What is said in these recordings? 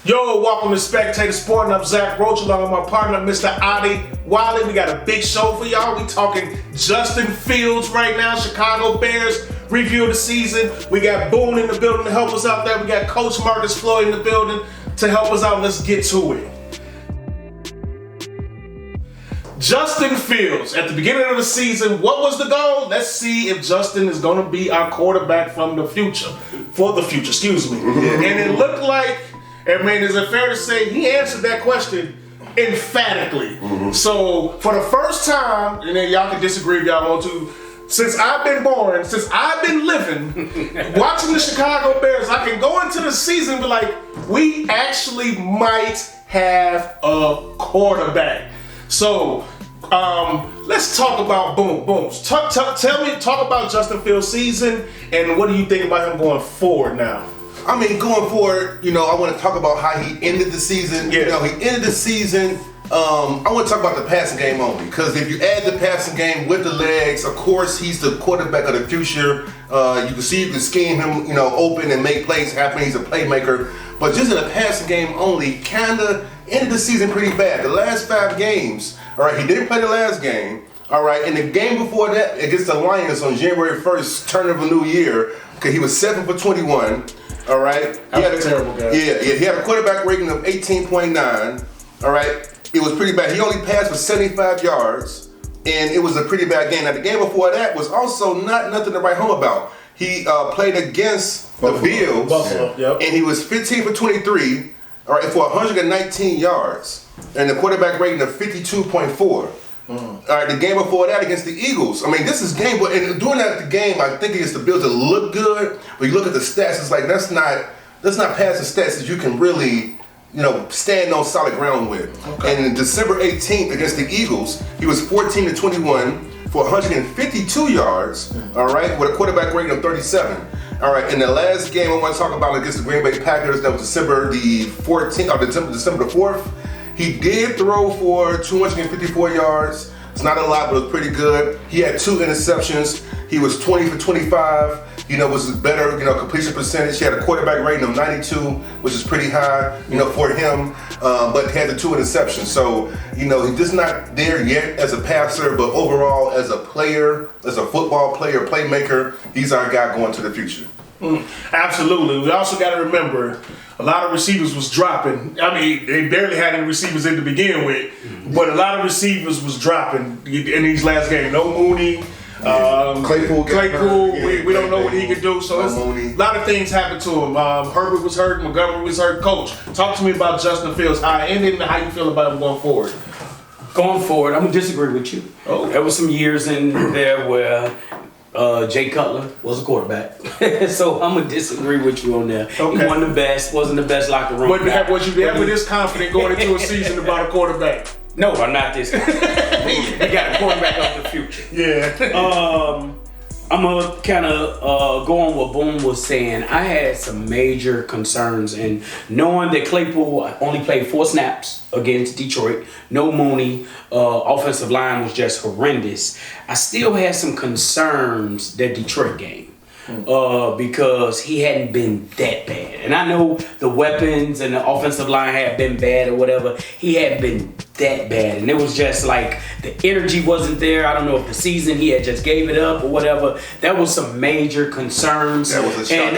Yo, welcome to Spectator Sporting. I'm Zach Roach along with my partner, Mr. Adi Wiley. We got a big show for y'all. We talking Justin Fields right now, Chicago Bears review of the season. We got Boone in the building to help us out there. We got Coach Marcus Floyd in the building to help us out. Let's get to it. Justin Fields, at the beginning of the season, what was the goal? Let's see if Justin is going to be our quarterback for the future. And it looked like, is it fair to say he answered that question emphatically? So for the first time, and then y'all can disagree if y'all want to, since I've been born, since I've been living, watching the Chicago Bears, I can go into the season and be like, we actually might have a quarterback. So let's talk about Boom. Talk about Justin Fields' season and what do you think about him going forward now? I mean, going forward, I want to talk about how he ended the season. Yeah. He ended the season. I want to talk about the passing game only, because if you add the passing game with the legs, of course, he's the quarterback of the future. You can scheme him, open and make plays happen. He's a playmaker. But just in the passing game only, kind of ended the season pretty bad. The last 5 games, all right, he didn't play the last game. All right, and the game before that against the Lions on January 1st, turn of a new year, okay, he was 7 for 21. All right, he had a terrible game. Yeah, he had a quarterback rating of 18.9. All right, it was pretty bad. He only passed for 75 yards, and it was a pretty bad game. Now the game before that was also nothing to write home about. He played against the Bills, and he was 15 for 23. All right, for 119 yards, and the quarterback rating of 52.4. All right, the game before that against the Eagles. I mean, this is game, and doing that at the game, I think against the Bills, it looked good. But you look at the stats, it's like that's not passing stats that you can really, stand on solid ground with. Okay. And in December 18th against the Eagles, he was 14 to 21 for 152 yards. All right, with a quarterback rating of 37. All right, in the last game I want to talk about against the Green Bay Packers, that was December the 14th, or December the 4th. He did throw for 254 yards. It's not a lot, but it was pretty good. He had 2 interceptions. He was 20 for 25. Was better, completion percentage. He had a quarterback rating of 92, which is pretty high, for him. But he had the 2 interceptions. So, he's just not there yet as a passer, but overall as a player, as a football player, playmaker, he's our guy going to the future. Absolutely. We also got to remember, a lot of receivers was dropping. I mean, they barely had any receivers in to begin with, but a lot of receivers was dropping in these last games. No Mooney. Claypool. We don't know what he can do. So a lot of things happened to him. Herbert was hurt. Montgomery was hurt. Coach, talk to me about Justin Fields. How it ended and how you feel about him going forward. Going forward, I'm going to disagree with you. Oh. There was some years in there where Jay Cutler was a quarterback. So I'm going to disagree with you on that. Okay. He wasn't the best locker room guy. Was you ever this confident going into a season about a quarterback? No, I'm not this confident. We got a quarterback of the future. Yeah. I'm going to kind of go on what Boone was saying. I had some major concerns, and knowing that Claypool only played 4 snaps against Detroit, no Mooney, offensive line was just horrendous. I still had some concerns that Detroit game. Because he hadn't been that bad. And I know the weapons and the offensive line had been bad or whatever. He hadn't been that bad. And it was just like the energy wasn't there. I don't know if the season he had just gave it up or whatever. That was some major concerns. That was a shocker.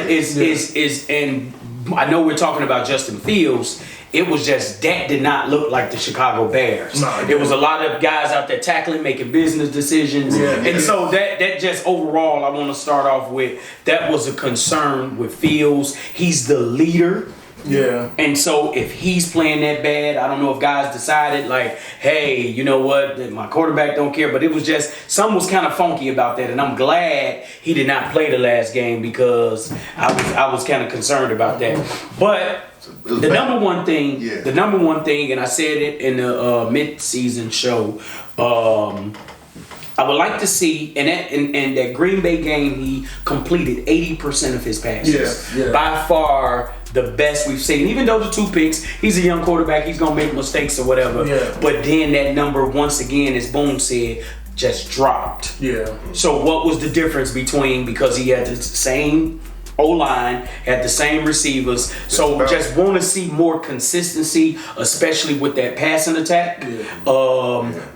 And I know we're talking about Justin Fields. It was just that did not look like the Chicago Bears. No, it was a lot of guys out there tackling, making business decisions. So that just overall, I want to start off with, that was a concern with Fields. He's the leader. Yeah. And so if he's playing that bad, I don't know if guys decided like, hey, you know what, my quarterback don't care. But it was just, something was kind of funky about that. And I'm glad he did not play the last game, because I was kind of concerned about that. But the number one thing, and I said it in the mid-season show, I would like to see, in that Green Bay game, he completed 80% of his passes. Yeah. By far the best we've seen. Even though the 2 picks, he's a young quarterback, he's going to make mistakes or whatever. Yeah. But then that number, once again, as Boone said, just dropped. Yeah. So what was the difference between, because he had the same O-line, had the same receivers. So just want to see more consistency, especially with that passing attack.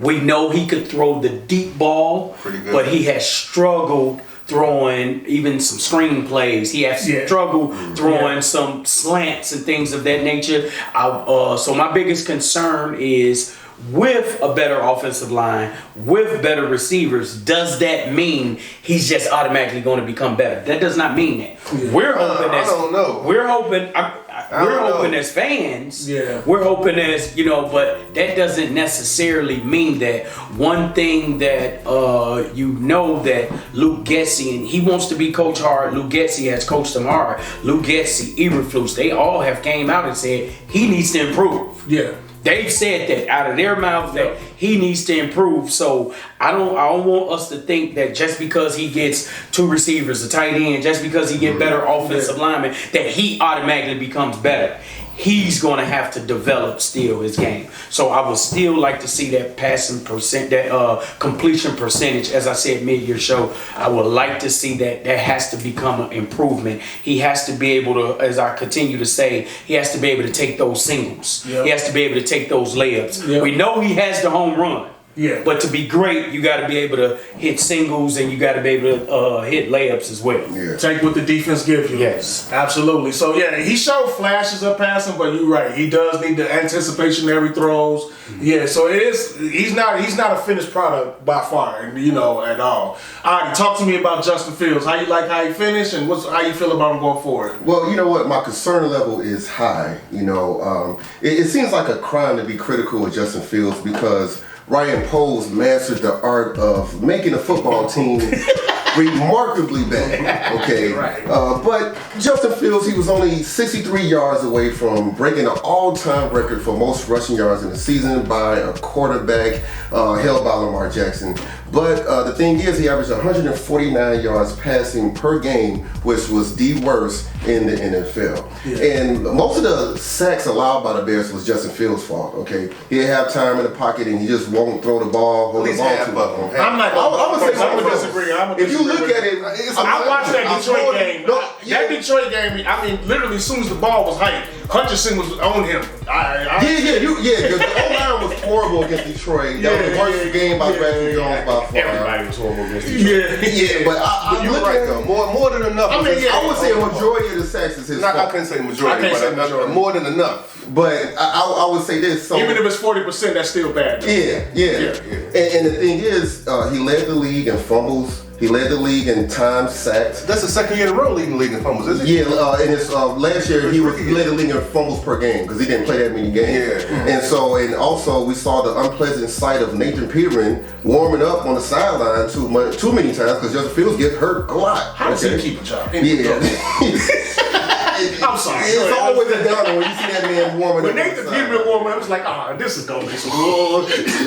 We know he could throw the deep ball, but he has struggled throwing even some screen plays. He has struggled throwing some slants and things of that nature. So my biggest concern is, with a better offensive line, with better receivers, does that mean he's just automatically going to become better? That does not mean that. We're hoping I don't know. We're hoping as fans. Yeah. We're hoping as, but that doesn't necessarily mean that. One thing that that Luke Getsy, and he wants to be coach hard. Luke Getsy has coached him hard. Luke Getsy, Eberflus, they all have came out and said he needs to improve. Yeah. They've said that out of their mouth that he needs to improve. So I don't want us to think that just because he gets 2 receivers, a tight end, just because he get better offensive linemen, that he automatically becomes better. He's going to have to develop still his game. So I would still like to see that completion percentage. As I said mid-year show, I would like to see that has to become an improvement. He has to be able to, as I continue to say, he has to be able to take those singles. Yep. He has to be able to take those layups. Yep. We know he has the home run. Yeah. But to be great, you got to be able to hit singles and you got to be able to hit layups as well. Yeah. Take what the defense gives you. Yes. Absolutely. So, he showed flashes of passing, but you're right. He does need the anticipationary throws. Mm-hmm. Yeah, so it is. He's not a finished product by far, at all. All right, talk to me about Justin Fields. How you like how he finished, and how you feel about him going forward? Well, you know what? My concern level is high. It seems like a crime to be critical of Justin Fields because Ryan Poles mastered the art of making a football team remarkably bad. Okay, right. But Justin Fields, he was only 63 yards away from breaking an all-time record for most rushing yards in the season by a quarterback held by Lamar Jackson. But the thing is, he averaged 149 yards passing per game, which was the worst in the NFL. Yeah. And most of the sacks allowed by the Bears was Justin Fields' fault. Okay, he had time in the pocket and he just won't throw the ball. Hold the ball too long. I'm gonna disagree. If you look at it, I watched that Detroit game. That Detroit game. I mean, literally, as soon as the ball was hyped, Hutchinson was on him. The O-line was horrible against Detroit. That was the worst game by Bradley Jones by far. Everybody was horrible against Detroit. But you're right though. More than enough. I would say a majority of the sacks is his fault. I couldn't say majority, but more than enough. But I would say this. So, even if it's 40%, that's still bad. Yeah. And the thing is, he led the league in fumbles. He led the league in time sacked. That's the second year in a row leading the league in fumbles, isn't it? Yeah, and it's last year he led the league in fumbles per game because he didn't play that many games. Yeah. And also we saw the unpleasant sight of Nathan Peterman warming up on the sideline too many times because Justin Fields gets hurt a lot. How does he keep a job? Yeah. I'm sorry. It's always a downer when you see that man warming up. When Nathan Peterman warming up, it's like, this is going to be some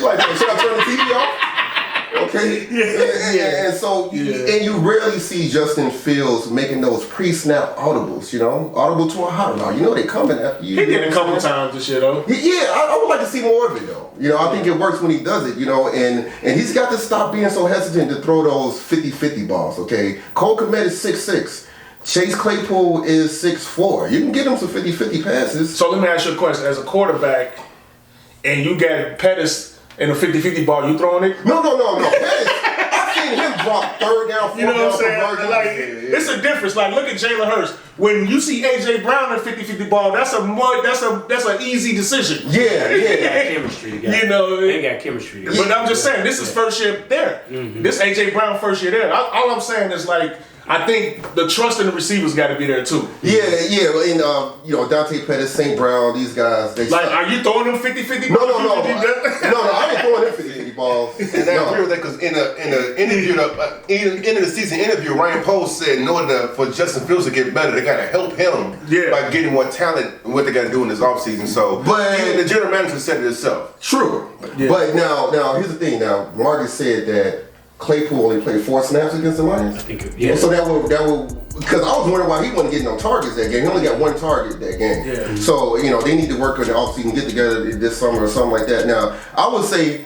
like, should I turn the TV off? Okay. And so, and you rarely see Justin Fields making those pre-snap audibles. Audible to a hot route. They coming after you. He did a couple times this year though. I would like to see more of it though. I think it works when he does it. And he's got to stop being so hesitant to throw those 50-50 balls. Okay. Cole Kmet is 6'6". Chase Claypool is 6'4". You can get him some 50-50 passes. So let me ask you a question. As a quarterback, and you got Pettis in a 50-50 ball, you throwing it? No. Pettis, I've seen him drop third down, fourth down. It's a difference. Like, look at Jalen Hurts. When you see AJ Brown in a 50-50 ball, that's an easy decision. Yeah. They got chemistry together. They got chemistry together. But I'm just saying, this is first year there. Mm-hmm. This AJ Brown first year there. All I'm saying is like, I think the trust in the receivers got to be there too. Yeah. And Dante Pettis, St. Brown, these guys. Are you throwing them 50-50 balls? No. I ain't throwing them 50-50 balls. And I agree with that because in an interview, end of the season interview, Ryan Poles said in order for Justin Fields to get better, they got to help him by getting more talent and what they got to do in this offseason. So, even the general manager said it himself. True. Yeah. But now here's the thing. Now, Marcus said that Claypool only played 4 snaps against the Lions. I think So that will because I was wondering why he wasn't getting no targets that game. He only got 1 target that game. Yeah. So they need to work on the offseason, get together this summer or something like that. Now I would say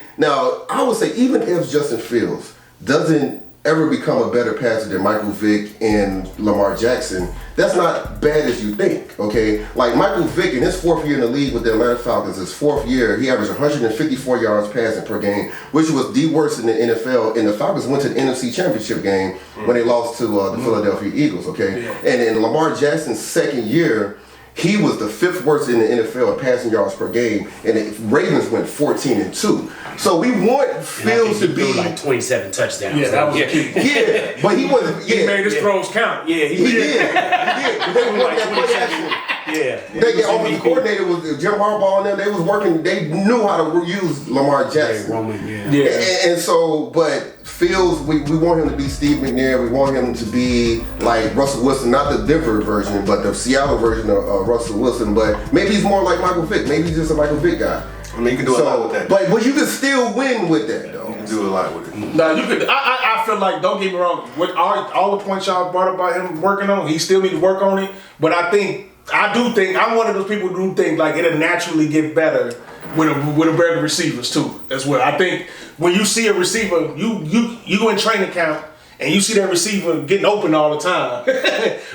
even if Justin Fields doesn't ever become a better passer than Michael Vick and Lamar Jackson, that's not bad as you think, okay? Like Michael Vick in his 4th year in the league with the Atlanta Falcons, his 4th year, he averaged 154 yards passing per game, which was the worst in the NFL. And the Falcons went to the NFC Championship game when they lost to the Philadelphia Eagles, okay? Yeah. And in Lamar Jackson's 2nd year, he was the 5th worst in the NFL in passing yards per game, and the Ravens went 14-2. So we want Fields to be like 27 touchdowns. Yeah, that was key. Yeah, but he wasn't. Yeah, he made his throws count. Yeah, he did. But they were like that play action. Yeah. They offensive coordinator was Jim Harbaugh and them. They was working. They knew how to use Lamar Jackson. And so, but Fields, we want him to be Steve McNair. We want him to be like Russell Wilson, not the Denver version, but the Seattle version of Russell Wilson. But maybe he's more like Michael Vick. Maybe he's just a Michael Vick guy. I mean, you can do a lot with that. But you can still win with that, though. You can do a lot with it. No, you could. I feel like, don't get me wrong, with all the points y'all brought up about him working on, he still need to work on it. But I do think I'm one of those people who do think like it'll naturally get better with a better receivers too as well. I think when you see a receiver, you go in training camp and you see that receiver getting open all the time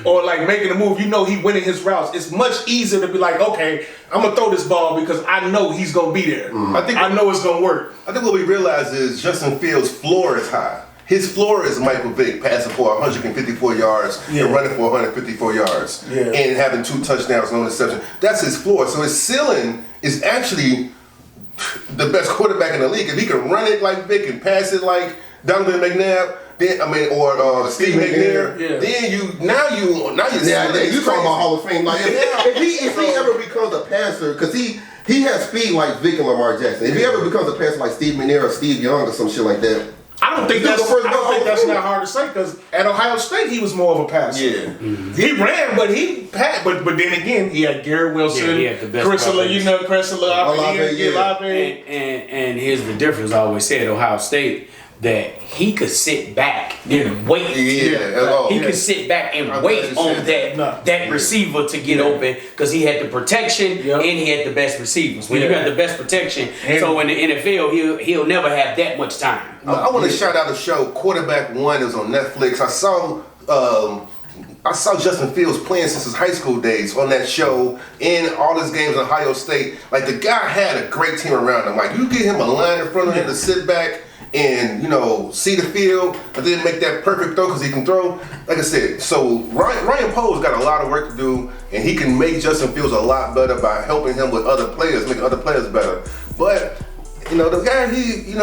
or like making a move, you know he winning his routes. It's much easier to be like, okay, I'm gonna throw this ball because I know he's gonna be there. I know it's gonna work. I think what we realize is Justin Fields' floor is high. His floor is Michael Vick passing for 154 yards and running for 154 yards and having 2 touchdowns, no interception. That's his floor. So his ceiling is actually the best quarterback in the league. If he can run it like Vick and pass it like Donovan McNabb, then or Steve McNair, then you talking about Hall of Fame. Like if he ever becomes a passer, because he has speed like Vick and Lamar Jackson. If he ever becomes a passer like Steve McNair or Steve Young or some shit like that. I don't think that's not hard to say because at Ohio State he was more of a passer. Yeah, he ran, but he passed. But then again, he had Garrett Wilson, Chrysler, and here's the difference. I always say at Ohio State that he could sit back and wait. He could sit back and wait on that receiver to get open because he had the protection and he had the best receivers. When you got the best protection, so in the NFL he'll never have that much time. I want to shout out a show, Quarterback One. It was on Netflix. I saw Justin Fields playing since his high school days on that show in all his games at Ohio State. Like the guy had a great team around him. Like you get him a line in front of him to sit back and see the field, and then make that perfect throw because he can throw. Like I said, so Ryan Poles got a lot of work to do, and he can make Justin Fields a lot better by helping him with other players, making other players better. But the guy, he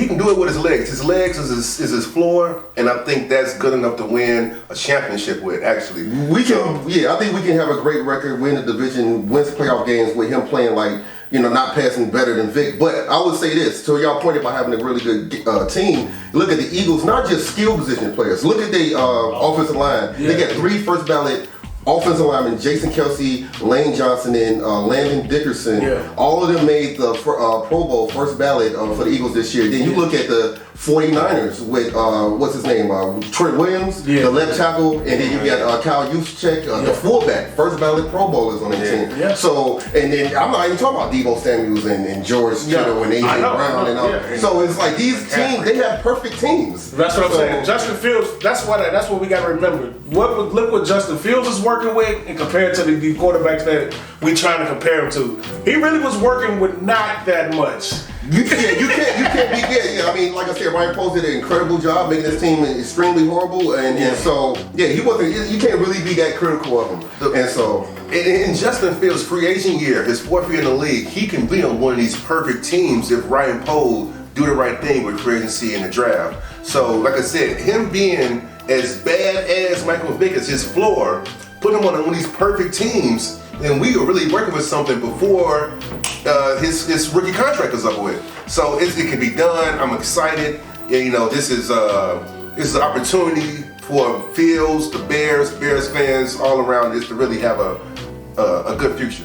can do it with his legs. His legs is his floor, and I think that's good enough to win a championship with. Actually, I think we can have a great record, win the division, win playoff games with him playing like. Not passing better than Vic. But I would say this, to y'all point about having a really good team, look at the Eagles, not just skill position players. Look at the offensive line. They got 3 first ballot offensive linemen, Jason Kelsey, Lane Johnson, and Landon Dickerson. All of them made the Pro Bowl first ballot for the Eagles this year. Then you look at the 49ers with, what's his name, Trent Williams, the left tackle, and then you got Kyle Juszczyk, the fullback, first ballot Pro Bowlers on the team. So, and then I'm not even talking about Deebo Samuels and George Kittle and A.J. Brown and all. So it's like these teams, they have perfect teams. That's what I'm saying. Justin Fields, that's what we got to remember. Look what Justin Fields is working with and compared to the quarterbacks that we trying to compare him to. He really was working with not that much. You can't be. I mean, like I said, Ryan Poles did an incredible job making this team extremely horrible, and so he wasn't. You can't really be that critical of him. And so, in Justin Fields' free agent year, his 4th year in the league, he can be on one of these perfect teams if Ryan Poles do the right thing with free agency and the draft. So, like I said, him being as bad as Michael Vick is his floor, put him on one of these perfect teams. And we were really working with something before his rookie contract is up with. So it can be done. I'm excited. This is an opportunity for Fields, the Bears fans all around this to really have a good future.